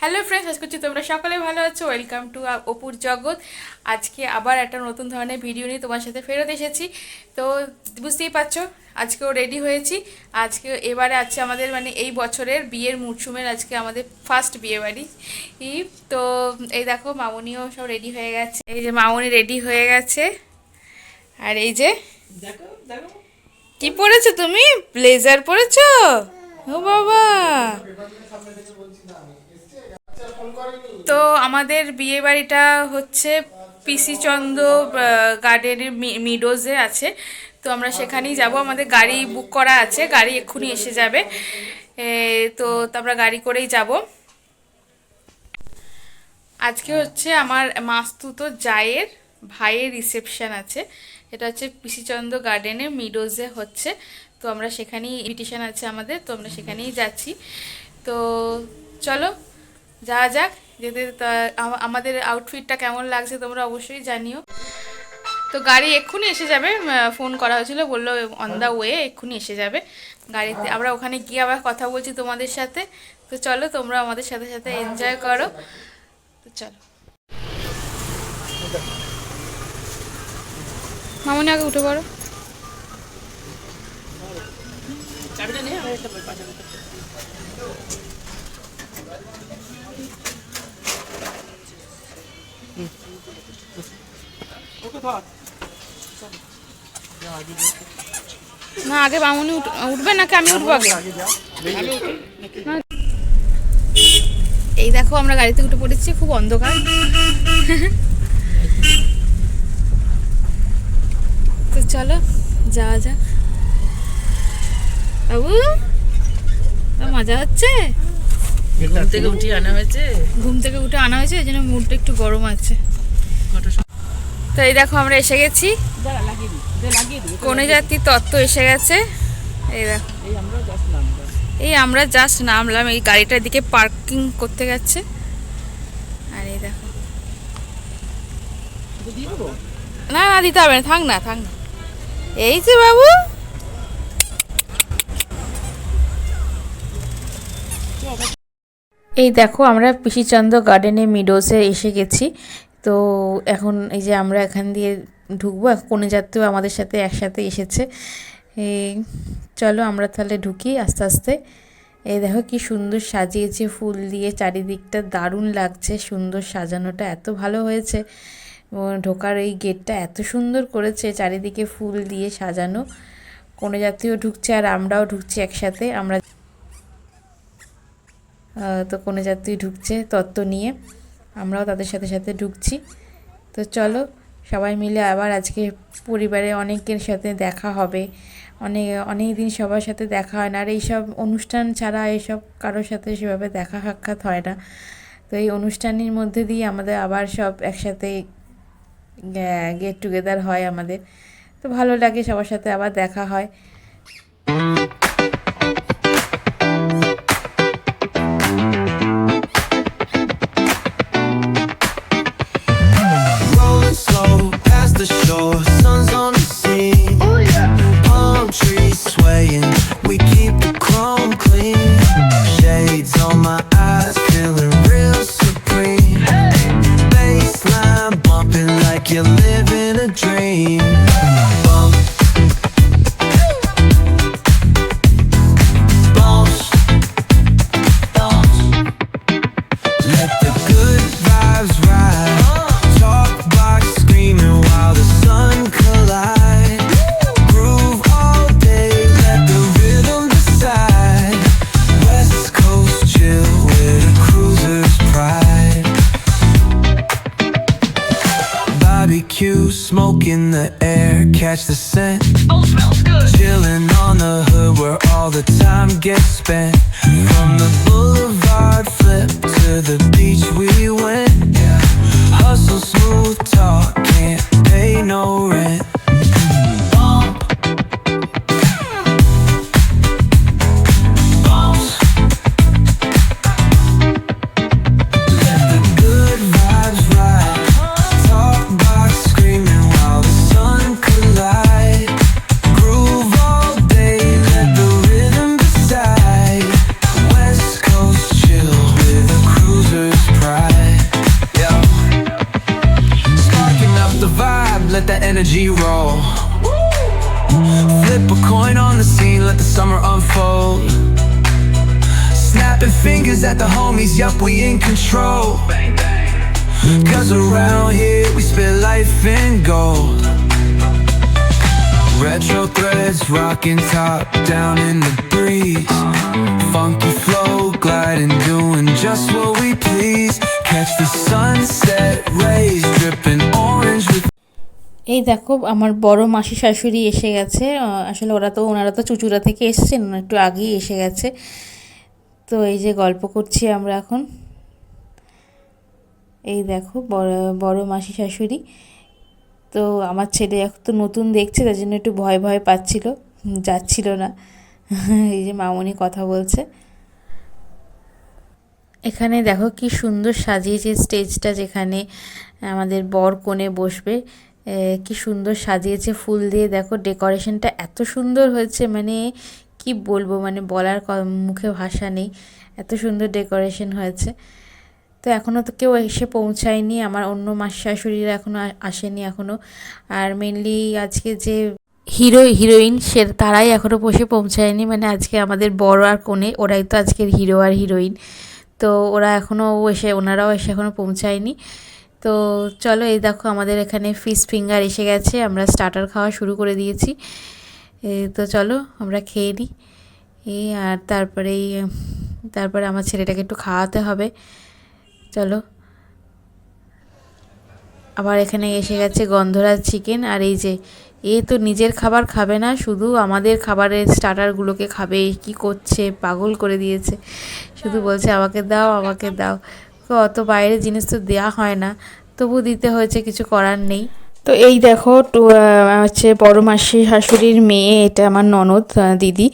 Hello friends, আশা করছি তোমরা সকলে ভালো আছো। ওয়েলকাম টু অপুর জগৎ। আজকে আবার একটা নতুন ধরনের ভিডিও নিয়ে তোমার সাথে ফেরত এসেছি। তো বুঝতেই পারছো, আজকেও রেডি হয়েছি। আজকে এবারে আছে আমাদের এই বছরের বিয়ের মরশুমের আজকে আমাদের ফার্স্ট বিয়ে বাড়ি। তো এই দেখো মামুনিও সব রেডি হয়ে গেছে। এই যে মামুনি রেডি হয়ে গেছে। আর এই যে কি পরেছো তুমি? ব্লেজার পরেছো? ও বাবা! তো আমাদের বিয়ে বাড়িটা হচ্ছে পিসিচন্দ্র গার্ডেনের মিডোজে আছে। তো আমরা সেখানেই যাব। আমাদের গাড়ি বুক করা আছে, গাড়ি এক্ষুনি এসে যাবে। তো আমরা গাড়ি করেই যাব। আজকে হচ্ছে আমার মাস্তুতো জায়ের ভাইয়ের রিসেপশন আছে। এটা হচ্ছে পিসিচন্দ্র গার্ডেনের মিডোজে হচ্ছে। তো আমরা সেখানেই ইনভিটেশন আছে আমাদের, তো আমরা সেখানেই যাচ্ছি। তো চলো যাওয়া যাক। যেতে আমাদের আউটফিটটা কেমন লাগছে তোমরা অবশ্যই জানিও। তো গাড়ি এক্ষুনি এসে যাবে, ফোন করা হয়েছিল, বললো অন দ্য ওয়ে এক্ষুনি এসে যাবে গাড়িতে। আমরা ওখানে গিয়ে আবার কথা বলছি তোমাদের সাথে। তো চলো তোমরা আমাদের সাথে সাথে এনজয় করো। তো চলো, মামুনি আগে উঠে পড়ো। না, আগে মামুনি উঠবে নাকি আমি উঠবো আগে? এই দেখো আমরা গাড়িতে উঠে পড়েছি, খুব অন্ধকার। তো চলো যাওয়া যাক। বাবু, মজা হচ্ছে? ঘুম থেকে উঠে আনা হয়েছে, এই জন্য মুডটা একটু গরম আছে। তো এই দেখো আমরা এসে গেছি, কনেযাত্রী তত্ত্ব এসে গেছে। এই দেখো আমরা জাস্ট নামলাম, এই গাড়িটার দিকে পার্কিং করতে গেছে। আর এই দেখো, না না দিতে হবে না, থাক না। এই যে বাবু, এই দেখো আমরা পিসিচন্দ্র গার্ডেনে মিডোসে এসে গেছি। তো এখন এই যে আমরা এখান দিয়ে ঢুকবো। কনেযাত্রীও আমাদের সাথে একসাথে এসেছে। এই চলো আমরা তাহলে ঢুকি আস্তে আস্তে। এই দেখো কি সুন্দর সাজিয়েছে ফুল দিয়ে, চারিদিকটা দারুণ লাগছে। সুন্দর সাজানোটা এত ভালো হয়েছে। ঢোকার এই গেটটা এত সুন্দর করেছে, চারিদিকে ফুল দিয়ে সাজানো। কনেযাত্রীও ঢুকছে আর আমরাও ঢুকছি একসাথে। আমরা তো কনেযাত্রী ঢুকছে তত্ত্ব নিয়ে, আমরাও তাদের সাথে সাথে ঢুকছি। তো চলো সবাই মিলে আবার আজকে পরিবারে অনেকের সাথে দেখা হবে। অনেক দিন সবার সাথে দেখা হয় না, আর এইসব অনুষ্ঠান ছাড়া এইসব কারোর সাথে সেভাবে দেখা সাক্ষাৎ হয় না। তো এই অনুষ্ঠানের মধ্যে দিয়ে আমাদের আবার সব একসাথে গেট টুগেদার হয় আমাদের। তো ভালো লাগে, সবার সাথে আবার দেখা হয়। You're living a dream. Bump. Bounce. Bounce. Let the good vibes ride. Talk box screaming while the sun collide. Groove all day, let the rhythm decide. West Coast chill with a cruiser's pride. Barbecue, smoke in the air, catch the scent. Oh, smells good. Chilling on the hood where all the time gets spent. From the boulevard flip to the beach we went. Yeah. Hustle, smooth talk, can't pay no rent. Bump. Bounce. Let the good vibes ride. Talk box screaming while the sun collide. Groove all day, let the rhythm decide. West Coast the scene, let the summer unfold. Snapping fingers at the homies, yup, we in control. Cause around here we spit life in gold. Retro threads rocking top down in the breeze. Funky flow gliding, doing just what we please. Catch the sunset rays dripping orange with এই দেখো আমার বড় মাসি শাশুড়ি এসে গেছে। আসলে ওনারা তো চুচুড়া থেকে এসেছেন, একটু আগেই এসে গেছে। তো এই যে গল্প করছি আমরা এখন। এই দেখো বড় মাসি শাশুড়ি। তো আমার ছেলে এখন তো নতুন দেখছে, তার জন্য একটু ভয় ভয় পাচ্ছিল, যাচ্ছিল না। এই যে মামনি কথা বলছে। এখানে দেখো কি সুন্দর সাজিয়েছে স্টেজটা, যেখানে আমাদের বর কনে বসবে। কি সুন্দর সাজিয়েছে ফুল দিয়ে। দেখো ডেকোরেশনটা এত সুন্দর হয়েছে, মানে কি বলবো, মানে বলার মুখে ভাষা নেই, এত সুন্দর ডেকোরেশন হয়েছে। তো এখনও তো কেউ এসে পৌঁছায়নি, আমার অন্য মাসি শাশুড়িরা এখনও আসেনি এখনও। আর মেনলি আজকে যে হিরোইন তারাই এখনও বসে পৌঁছায়নি, মানে আজকে আমাদের বড় আর কনে ওরাই তো আজকের হিরো আর হিরোইন। তো ওনারাও এসে এখনও পৌঁছায়নি। তো চলো, এই দেখো আমাদের এখানে ফিশ ফিঙ্গার এসে গেছে, আমরা স্টার্টার খাওয়া শুরু করে দিয়েছি। তো চলো আমরা খেয়ে নিই। আর তারপরে আমার ছেলেটাকে একটু খাওয়াতে হবে। চলো, আবার এখানে এসে গেছে গন্ধরাজ চিকেন। আর এই যে তো নিজের খাবার খাবে না, শুধু আমাদের খাবারের স্টার্টারগুলোকে খাবে। কি করছে, পাগল করে দিয়েছে, শুধু বলছে আমাকে দাও আমাকে দাও। তো অত বাইরের জিনিস তো দেওয়া হয় না, তবু দিতে হয়েছে, কিছু করার নেই। তো এই দেখো হচ্ছে বড় মাসি শাশুড়ির মেয়ে, এটা আমার ননদ দিদি,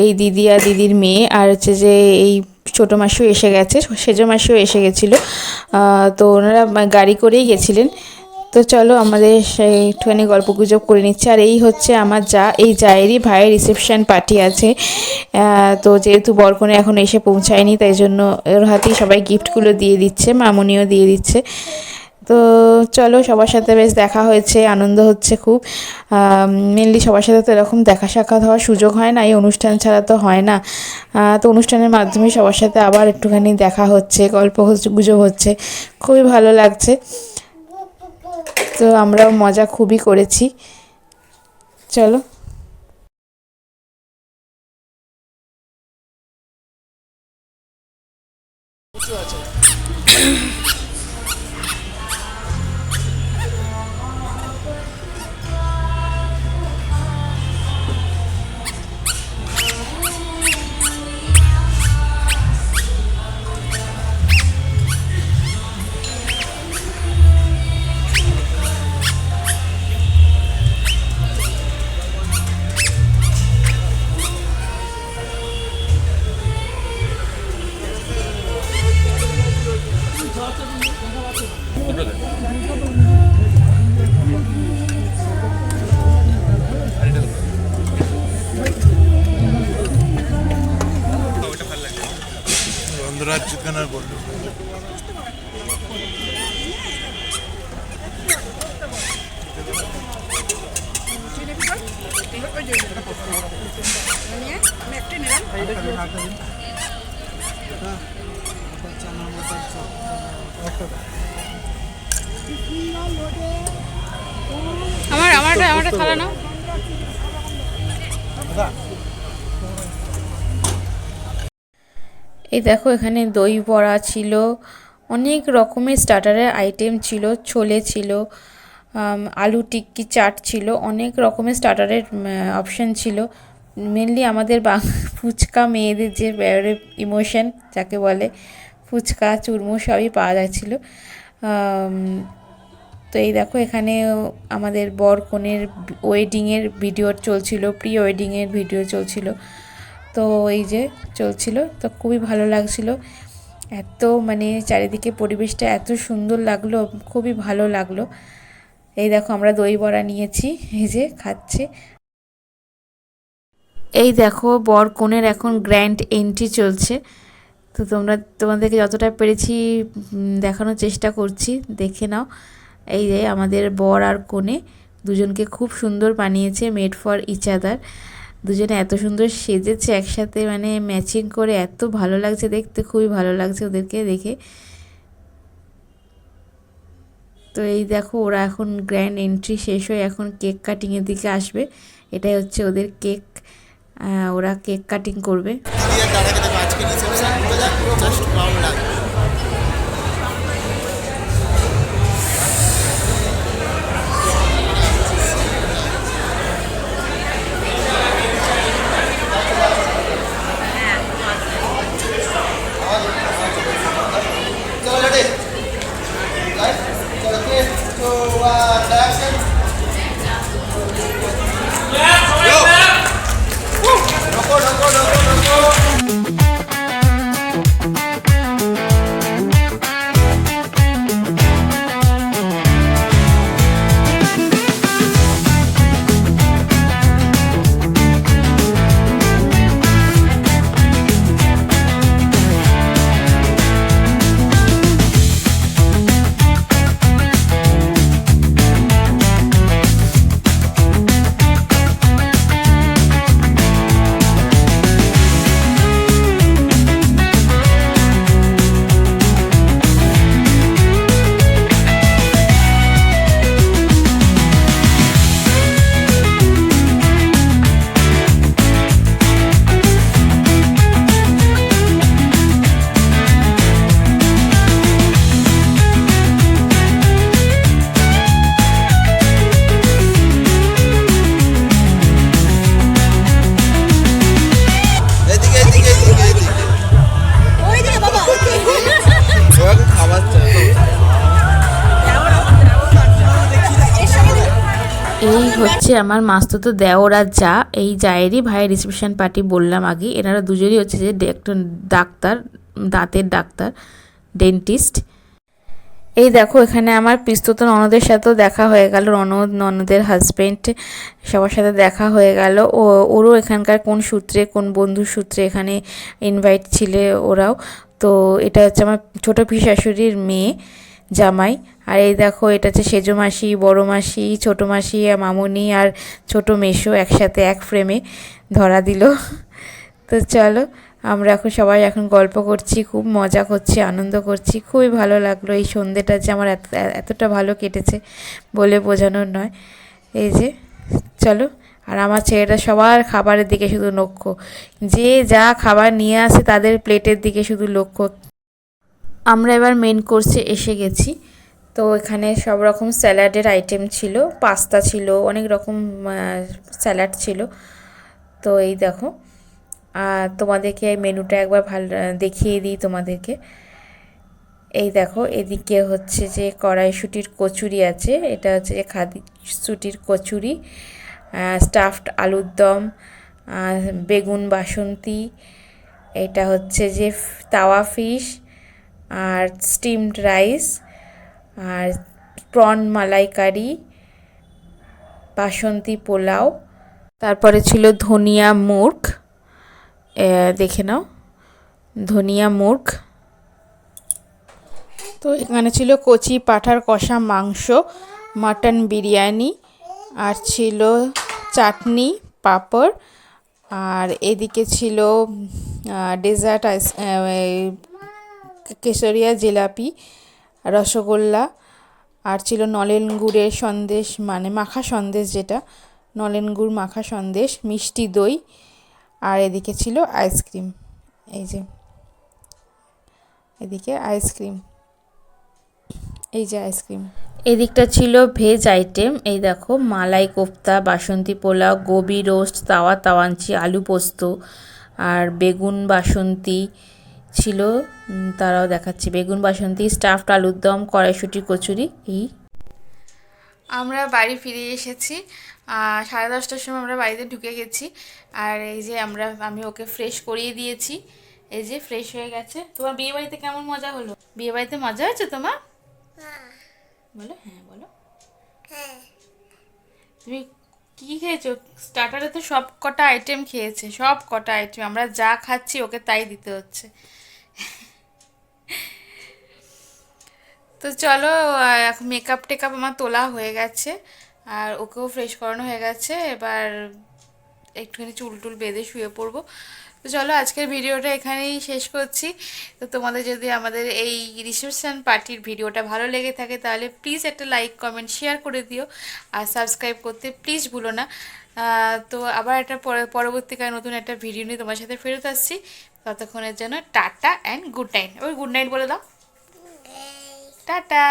এই দিদি আর দিদির মেয়ে। আর হচ্ছে যে এই ছোটো মাসিও এসে গেছে, সেজো মাসিও এসে গেছিলো। তো ওনারা গাড়ি করেই গেছিলেন। তো চলো আমাদের সেই একটুখানি গল্প গুজব করে নিচ্ছে। আর এই হচ্ছে আমার এই জায়েরই ভাইয়ের রিসেপশন পার্টি আছে। তো যেহেতু বরকনে এখন এসে পৌঁছায়নি, তাই জন্য ওর হাতেই সবাই গিফটগুলো দিয়ে দিচ্ছে, মামুনিও দিয়ে দিচ্ছে। তো চলো, সবার সাথে বেশ দেখা হয়েছে, আনন্দ হচ্ছে খুব। মেনলি সবার সাথে তো এরকম দেখা সাক্ষাৎ হওয়ার সুযোগ হয় না, এই অনুষ্ঠান ছাড়া তো হয় না। তো অনুষ্ঠানের মাধ্যমে সবার সাথে আবার একটুখানি দেখা হচ্ছে, গল্প গুজব হচ্ছে, খুবই ভালো লাগছে। তো আমরাও মজা খুবই করেছি। চলো। গন্ধরাজ চিকেন আর বললো আমারটা খালা নাও। এই দেখো এখানে দই বড়া ছিল, অনেক রকমের স্টার্টারের আইটেম ছিল, ছোলে ছিল, আলু টিক্কি চাট ছিল, অনেক রকমের স্টার্টারের অপশান ছিল। মেনলি আমাদের ফুচকা, মেয়েদের যে ইমোশন যাকে বলে, ফুচকা চুরমু সবই পাওয়া যাচ্ছিলো। তো এই দেখো এখানে আমাদের বর কনের ওয়েডিংয়ের ভিডিও চলছিল, প্রি ওয়েডিংয়ের ভিডিও চলছিল। তো এই যে চলছিল, তো খুবই ভালো লাগছিল। এত মানে চারিদিকে পরিবেশটা এত সুন্দর লাগলো, খুবই ভালো লাগলো। এই দেখো আমরা দই বড়া নিয়েছি, এই যে খাচ্ছে। এই দেখো বর কনের এখন গ্র্যান্ড এন্ট্রি চলছে। তো তোমাদেরকে যতটা পেরেছি দেখানোর চেষ্টা করছি, দেখে নাও। এই যে আমাদের বর আর কনে দুজনকে খুব সুন্দর বানিয়েছে, মেড ফর ইচ আদার। দুজনে এত সুন্দর সেজেছে একসাথে, মানে ম্যাচিং করে, এত ভালো লাগছে দেখতে, খুবই ভালো লাগছে ওদেরকে দেখে। তো এই দেখো ওরা এখন গ্র্যান্ড এন্ট্রি শেষ হয়ে এখন কেক কাটিংয়ের দিকে আসবে। এটাই হচ্ছে ওদের কেক, ওরা কেক কাটিং করবে। এই হচ্ছে আমার মাস্তুতো দেওর আর যা, এই জায়েরই ভাইয়ের রিসেপশন পার্টি বললাম আগে। এনারা দুজনই হচ্ছে যে একজন ডাক্তার, দাঁতের ডাক্তার, ডেন্টিস্ট। এই দেখো এখানে আমার পিস্তুত ননদের সাথেও দেখা হয়ে গেল, ননদের হাজবেন্ড, সবার সাথে দেখা হয়ে গেল। ওরও এখানকার কোন সূত্রে, কোন বন্ধুর সূত্রে এখানে ইনভাইট ছিল ওরাও। তো এটা হচ্ছে আমার ছোটো পিসি-শাশুড়ির মেয়ে, জামাই। আর এই দেখো এটা হচ্ছে সেজো মাসি, বড়ো মাসি, ছোটো মাসি, মামুনি আর ছোটো মেসো একসাথে এক ফ্রেমে ধরা দিল। তো চলো আমরা এখন সবাই এখন গল্প করছি, খুব মজা করছি, আনন্দ করছি, খুবই ভালো লাগলো। এই সন্ধ্যেটা যে আমার এতটা ভালো কেটেছে বলে বোঝানোর নয়। এই যে চলো, আর আমার ছেলেটা সবার খাবারের দিকে শুধু লক্ষ্য, যে যা খাবার নিয়ে আসে তাদের প্লেটের দিকে শুধু লক্ষ্য। আমরা এবার মেন কোর্সে এসে গেছি। তো এখানে সব রকম স্যালাডের আইটেম ছিল, পাস্তা ছিল, অনেক রকম স্যালাড ছিল। তো এই দেখো তোমাদেরকে মেনুটা একবার ভালো দেখিয়ে দিই তোমাদেরকে। এই দেখো এদিকে হচ্ছে যে কড়াইশুঁটির কচুরি আছে, এটা হচ্ছে যে খাদিশুঁটির কচুরি, স্টাফড আলুর দম, বেগুন বাসন্তী, এটা হচ্ছে যে তাওয়া ফিশ, আর স্টিমড রাইস, আর প্রন মালাইকারি, বাসন্তী পোলাও, তারপরে ছিল ধনিয়া মুর্গ, দেখে নাও ধনিয়া মুর্গ। তো এখানে ছিল কচি পাঁঠার কষা মাংস, মাটন বিরিয়ানি, আর ছিল চাটনি, পাঁপড়, আর এদিকে ছিল ডেজার্ট কেশরিয়া, জিলাপি, রসগোল্লা, আর ছিল নলেন গুড়ের সন্দেশ, মানে মাখা সন্দেশ, যেটা নলেন গুড় মাখা সন্দেশ, মিষ্টি দই, আর এদিকে ছিল আইসক্রিম। এই যে এদিকে আইসক্রিম, এই যে আইসক্রিম। এদিকটা ছিল ভেজ আইটেম, এই দেখো মালাই কোফতা, বাসন্তী পোলাও, গোবি রোস্ট, তাওয়া তাওয়াঞ্চি, আলু পোস্ত, আর বেগুন বাসন্তী ছিল, তারাও দেখাচ্ছি, বেগুন বাসন্তী, স্টাফড আলুর দম, কড়াইশুঁটি কচুরি। এই আমরা বাড়ি ফিরে এসেছি, 10:30টার সময় আমরা বাড়িতে ঢুকে গেছি। আর এই যে আমি ওকে ফ্রেশ করিয়ে দিয়েছি, এই যে ফ্রেশ হয়ে গেছে। তোমার বিয়ে বাড়িতে কেমন মজা হলো? বিয়ে বাড়িতে মজা হয়েছে তোমার? বলো হ্যাঁ, বলো হ্যাঁ। তুমি কি খেয়েছো? স্টার্টারে তো সব কটা আইটেম খেয়েছে, সব কটা আইটেম, আমরা যা খাচ্ছি ওকে তাই দিতে হচ্ছে। তো চলো, এখন মেকআপ টেকআপ আমার তোলা হয়ে গেছে, আর ওকেও ফ্রেশ করানো হয়ে গেছে। একটুখানি চুল টুল বেঁধে শুয়ে পড়বো। তো চলো আজকের ভিডিওটা এখানেই শেষ করছি। তো তোমাদের যদি আমাদের এই রিসেপশন পার্টির ভিডিওটা ভালো লেগে থাকে তাহলে প্লিজ একটা লাইক কমেন্ট শেয়ার করে দিও, আর সাবস্ক্রাইব করতে প্লিজ ভুলো না। তো আবার একটা পরবর্তীকালে নতুন একটা ভিডিও নিয়ে তোমার সাথে ফেরত আসছি। ততক্ষণের জন্য টাটা অ্যান্ড গুড নাইট। ওই গুড নাইট বলে দাও, টাটা।